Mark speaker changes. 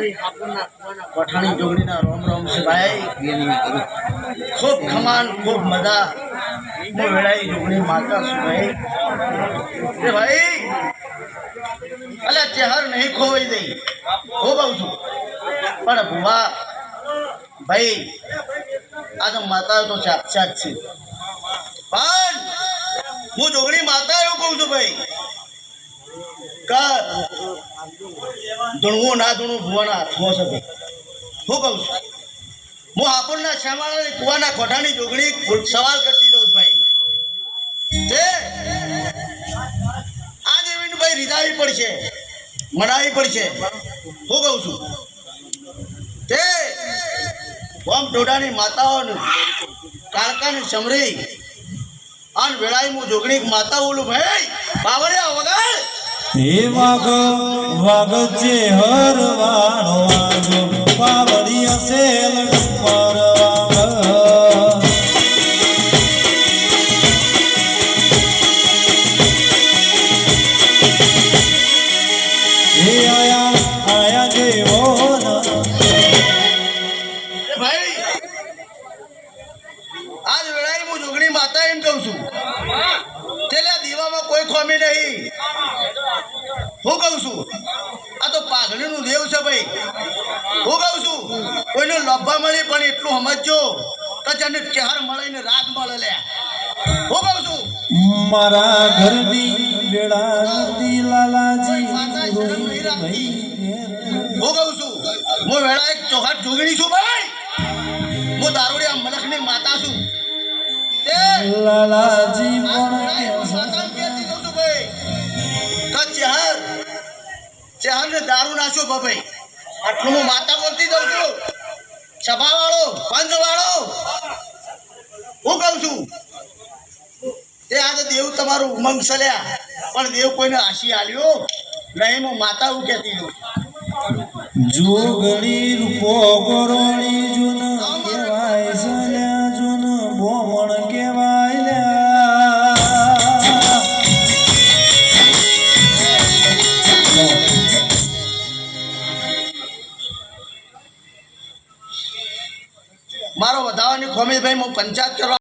Speaker 1: પઠાણી જોગણીના રોમ રોમ છે ભાઈ. ખૂબ ખમાન ખૂબ મજા. હું વેળાઈ જોગણી માતા છું ભાઈ. એ ભાઈ અલ્યા ચહેર નહીં ખોવાઈ દઈ ખૂબ આવું છું પણ ભુવા ભાઈ આ તો માતા તો સાક્ષાત છે પણ હું જોગણી માતા એવું કહું છું ભાઈ ધૂણવું ના ધૂણવું ભુવાના હાથમાં છે ભાઈ. હું કહું છું હું આપણના શ્યામાળા કુવાના કોઠાની જોગણી સવાલ કરતી દઉં ભાઈ. તે આ જેવી ભાઈ રીધાવી પડશે મનાવી પડશે. હું કહું છું તે ઓમ ટોડાની માતાઓ કાળકાની સમરી અને વેળાઈ હું જોગણી માતા બોલું ભાઈ બાવળિયા વગર
Speaker 2: હે વાગ વાગ છે હર વાણો વાગો પાવડી હશે લડપર વાગ હે આયા આયા દેવો
Speaker 1: ભાઈ આજ વેળાઈ હું જોગણી માતા એમ કહું છું તેલા દીવામાં કોઈ ખોમી નહીં. હું કહું છું આ તો પાઘડીનું દેવ છે ભાઈ. હું કહું છું કોઈને લોભા મળી પણ એટલું સમજજો કે જેને ચહેર મળે ને રાત મળે લે. હું કહું છું
Speaker 2: મારા ઘરની બેડા નદી લાલાજી
Speaker 1: હું કહું છું હું વેળા એક ચોખાટ જોગણી છું ભાઈ. હું દારૂડિયા મલખની માતા છું.
Speaker 2: લાલાજી
Speaker 1: ચહેર ને દારૂ નાખ્યો ભાઈ. આટલું હું માતા બોલતી દઉં છું. સભા વાળો પંચ વાળો હું કહું છું તે આજે દેવ તમારું ઉમંગ સલ્યા પણ દેવ કોઈને આશી આલ્યો નહીં. હું માતા હું કહેતી દઉં
Speaker 2: જોગણી રૂપો ગોરોણી જૂન કહેવાય સલ્યા જૂન બોમણ કહેવાય
Speaker 1: મારો વધાવાની ખોમી ભાઈ હું પંચાયત કરવા